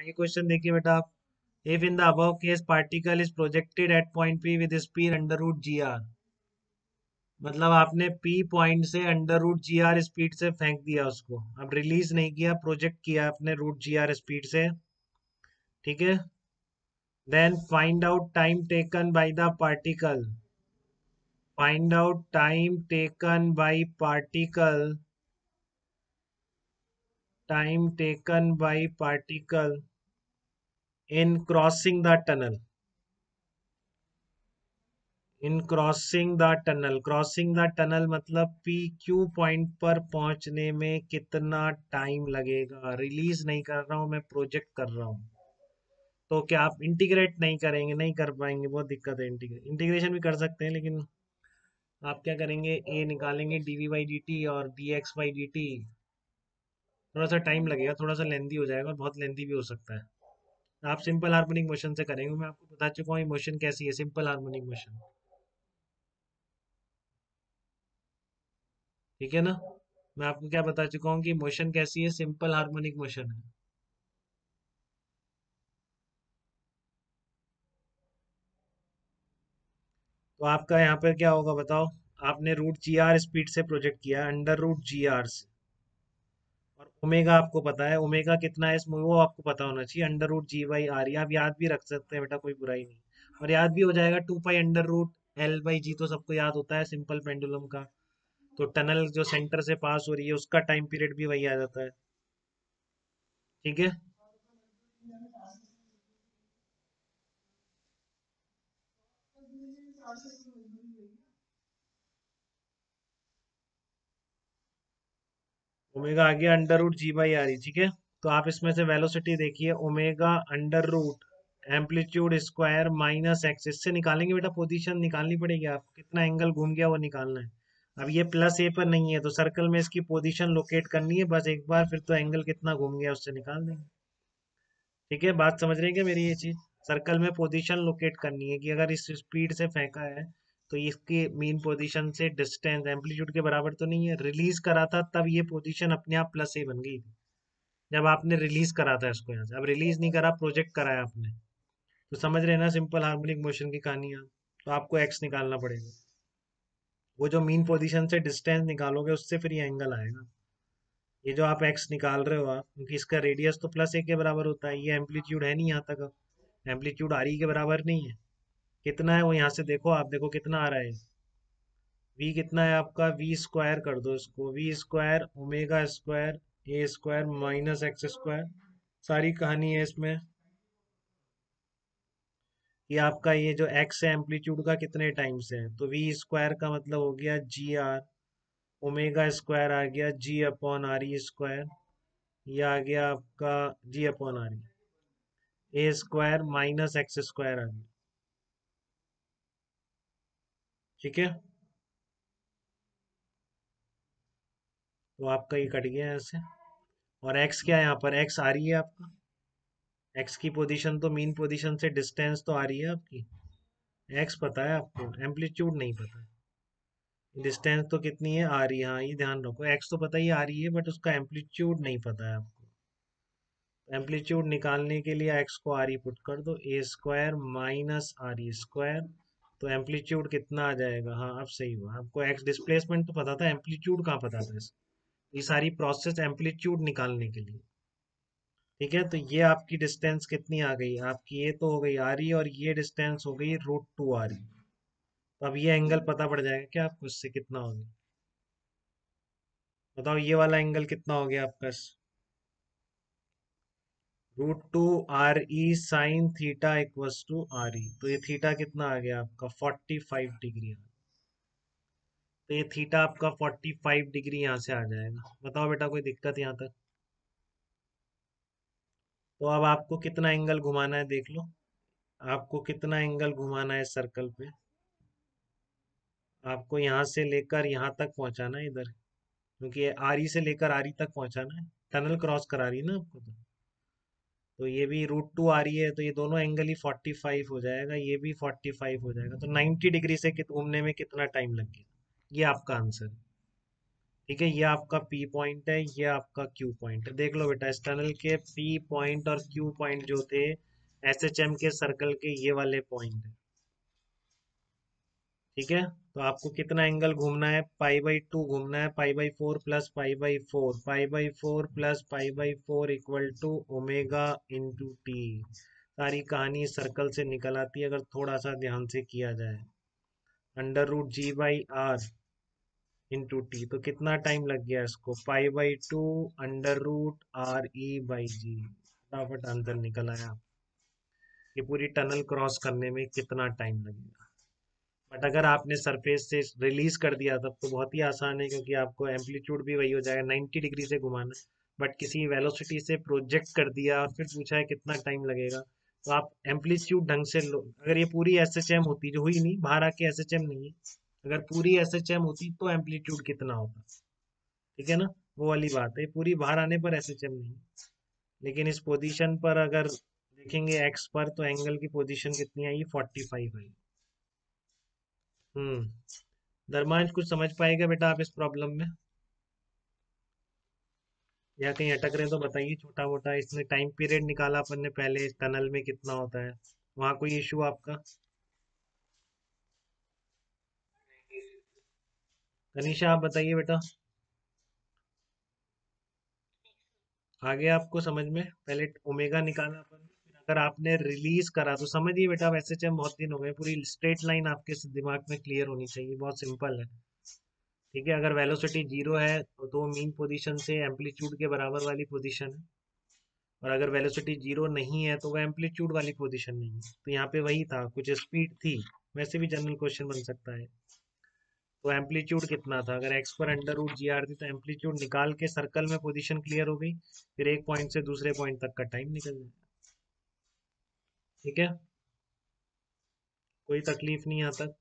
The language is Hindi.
ये क्वेश्चन देखिए बेटा आप। If in the above case particle is projected at point P with speed under root G R, मतलब आपने पी पॉइंट से under root G R speed से फेंक दिया उसको, अब रिलीज नहीं किया, प्रोजेक्ट किया आपने रूट जी आर स्पीड से, ठीक है। Then find out time taken by the particle, find out time taken by particle, time taken by particle in crossing the tunnel, in crossing the tunnel. Crossing the tunnel मतलब पी क्यू पॉइंट पर पहुंचने में कितना टाइम लगेगा। रिलीज नहीं कर रहा हूं मैं, प्रोजेक्ट कर रहा हूं। तो क्या आप इंटीग्रेट नहीं करेंगे? नहीं कर पाएंगे, बहुत दिक्कत है। इंटीग्रेशन भी कर सकते हैं, लेकिन आप क्या करेंगे, ए निकालेंगे d v by d t और d x by d t. थोड़ा सा टाइम लगेगा, थोड़ा सा लेंदी हो जाएगा, और बहुत लेंदी भी हो सकता है। आप सिंपल हार्मोनिक मोशन से करेंगे। मैं आपको बता चुका हूँ मोशन कैसी है, सिंपल हार्मोनिक मोशन, ठीक है ना। मैं आपको क्या बता चुका हूँ कि मोशन कैसी है, सिंपल हार्मोनिक मोशन है। तो आपका यहाँ पर क्या होगा बताओ। आपने रूट जी आर स्पीड से प्रोजेक्ट किया, अंडर रूट जी आर से, और ओमेगा आपको पता है, ओमेगा कितना है इसमें वो आपको पता होना चाहिए, under root G by R. ये आप याद भी रख सकते हैं बेटा, कोई बुराई नहीं, और याद भी हो जाएगा 2 pi under root l by g, तो सबको याद होता है सिंपल पेंडुलम का। तो टनल जो सेंटर से पास हो रही है उसका टाइम पीरियड भी वही आ जाता है, ठीक है। ओमेगा आ गया under root G by R, ठीक है। तो आप इसमें से वेलोसिटी देखिए, omega under root amplitude square minus X, इससे निकालेंगे बेटा, पोजीशन निकालनी पड़ेगी आपको, कितना एंगल घूम गया वो निकालना है। अब ये प्लस ए पर नहीं है, तो सर्कल में इसकी पोजीशन लोकेट करनी है बस एक बार, फिर तो एंगल कितना घूम गया उससे निकाल देंगे, ठीक है। बात समझ रहे हैं क्या मेरी ये चीज? सर्कल में पोजीशन लोकेट करनी है कि अगर इस स्पीड से फेंका है तो इसकी मीन पोजीशन से डिस्टेंस एम्पलीट्यूड के बराबर तो नहीं है। रिलीज करा था तब ये पोजीशन अपने आप प्लस ए बन गई थी, जब आपने रिलीज करा था इसको यहाँ से। अब रिलीज नहीं करा, प्रोजेक्ट कराया आपने, तो समझ रहे हैं ना सिंपल हार्मोनिक मोशन की कहानी। आप तो आपको एक्स निकालना पड़ेगा, वो जो मीन पोजीशन से डिस्टेंस निकालोगे उससे फिर ये एंगल आएगा। ये जो आप एक्स निकाल रहे हो आप, क्योंकि इसका रेडियस तो प्लस ए के बराबर होता है, ये एम्पलीट्यूड है नहीं यहाँ तक, एम्पलीट्यूड आर ई के बराबर नहीं है। कितना है वो यहाँ से देखो, आप देखो कितना आ रहा है। वी कितना है आपका, वी स्क्वायर कर दो इसको, V square omega square A square minus X square. सारी कहानी है इसमें कि आपका ये जो एक्स है एम्पलीट्यूड का कितने टाइम से है, तो वी स्क्वायर का मतलब हो गया जी आर, ओमेगा स्क्वायर आ गया जी अपॉन आर ई स्क्वायर, ये आ गया आपका जी अपॉन आर ई, ए स्क्वायर माइनस एक्स स्क्वायर आ गया, ठीक है। तो आपका ये कट गया ऐसे। और एक्स क्या है यहाँ पर, एक्स आ रही है आपका, एक्स की पोजीशन तो मीन पोजीशन से डिस्टेंस तो आ रही है आपकी, एक्स पता है आपको, एम्पलीट्यूड नहीं पता है। डिस्टेंस तो कितनी है, आ रही है, हाँ ये ध्यान रखो, एक्स तो पता ही आ रही है बट उसका एम्पलीट्यूड नहीं पता है आपको। एम्पलीट्यूड निकालने के लिए एक्स को आर ई पुट कर दो, a square minus r e square, तो एम्पलीट्यूड कितना आ जाएगा, हाँ अब सही हुआ। आपको एक्स डिस्प्लेसमेंट तो पता था, एम्पलीट्यूड कहाँ पता था ये सारी प्रोसेस एम्पलीट्यूड निकालने के लिए, ठीक है। तो ये आपकी डिस्टेंस कितनी आ गई आपकी, ये तो हो गई आ रही, और ये डिस्टेंस हो गई रूट टू आ रही। तो अब ये एंगल पता पड़ जाएगा क्या आपको, इससे कितना हो गया बताओ, ये वाला एंगल कितना हो गया आपका, root two R E sine theta equals two R E, तो ये थीटा कितना आ गया आपका 45 डिग्री। तो ये थीटा आपका 45 डिग्री यहाँ से आ जाएगा। बताओ बेटा कोई दिक्कत यहाँ तक? तो अब आपको कितना एंगल घुमाना है देख लो, आपको कितना एंगल घुमाना है सर्कल पे। आपको यहाँ से लेकर यहाँ तक पहुंचाना है इधर, क्योंकि आर ई से लेकर आर ई तक पहुंचाना है, टनल क्रॉस करा रही है ना आपको। तो ये भी रूट टू आ रही है, तो ये दोनों एंगल ही 45 हो जाएगा, ये भी 45 हो जाएगा, तो 90 डिग्री से घूमने में कितना टाइम लग गया, ये आपका आंसर है। ठीक है, ये आपका पी पॉइंट है, ये आपका क्यू पॉइंट है। देख लो बेटा, इस टनल के पी पॉइंट और क्यू पॉइंट जो थे एसएचएम के सर्कल के ये वाले पॉइंट है। ठीक है, तो आपको कितना एंगल घूमना है, पाई/2 घूमना है, पाई/4 प्लस पाई/4, पाई/4 प्लस पाई/4 equal to omega into t. सारी कहानी सर्कल से निकल आती है अगर थोड़ा सा ध्यान से किया जाए। √g/r इंटू टी, तो कितना टाइम लग गया इसको, पाई/2 √re/g। फटाफट आंसर निकल आया। ये पूरी टनल क्रॉस करने में कितना टाइम लगेगा। बट अगर आपने सरफेस से रिलीज कर दिया तब तो बहुत ही आसान है, क्योंकि आपको एम्पलीट्यूड भी वही हो जाएगा, 90 डिग्री से घुमाना है। बट किसी वेलोसिटी से प्रोजेक्ट कर दिया और फिर पूछा है कितना टाइम लगेगा, तो आप एम्पलीट्यूड ढंग से लो। अगर ये पूरी एसएचएम होती, जो हुई नहीं, बाहर आके एसएचएम नहीं है, अगर पूरी एसएचएम होती तो एम्पलीट्यूड कितना होता। ठीक है ना, वो वाली बात है, पूरी बाहर आने पर एसएचएम नहीं। लेकिन इस पोजीशन पर अगर देखेंगे एक्स पर, तो एंगल की पोजीशन कितनी आई, 45 आई। धर्मांश, कुछ समझ पाएगा बेटा आप इस प्रॉब्लम में, या कहीं अटक रहे तो बताइए। छोटा मोटा इसने टाइम पीरियड निकाला अपन ने पहले, टनल में कितना होता है, वहां कोई इशू आपका? तनीषा आप बताइए बेटा, आगे आपको समझ में? पहले ओमेगा निकाला अपन ने, फिर अगर आपने रिलीज करा तो समझिए बेटा, वैसे चाहे बहुत दिन हो गए, पूरी स्ट्रेट लाइन आपके दिमाग में क्लियर होनी चाहिए, बहुत सिंपल है। ठीक है, अगर वेलोसिटी जीरो है तो मीन पोजीशन से एम्पलीट्यूड के बराबर वाली पोजीशन है, और अगर वेलोसिटी जीरो नहीं है तो वह एम्पलीट्यूड वाली पोजीशन नहीं है। तो यहाँ पे वही था, कुछ स्पीड थी। वैसे भी जनरल क्वेश्चन बन सकता है। तो एम्पलीट्यूड कितना था, अगर एक्स पर √gr थी तो एम्पलीट्यूड निकाल के सर्कल में पोजीशन क्लियर हो गई, फिर एक पॉइंट से दूसरे पॉइंट तक का टाइम निकल गया। ठीक है, कोई तकलीफ नहीं यहाँ तक।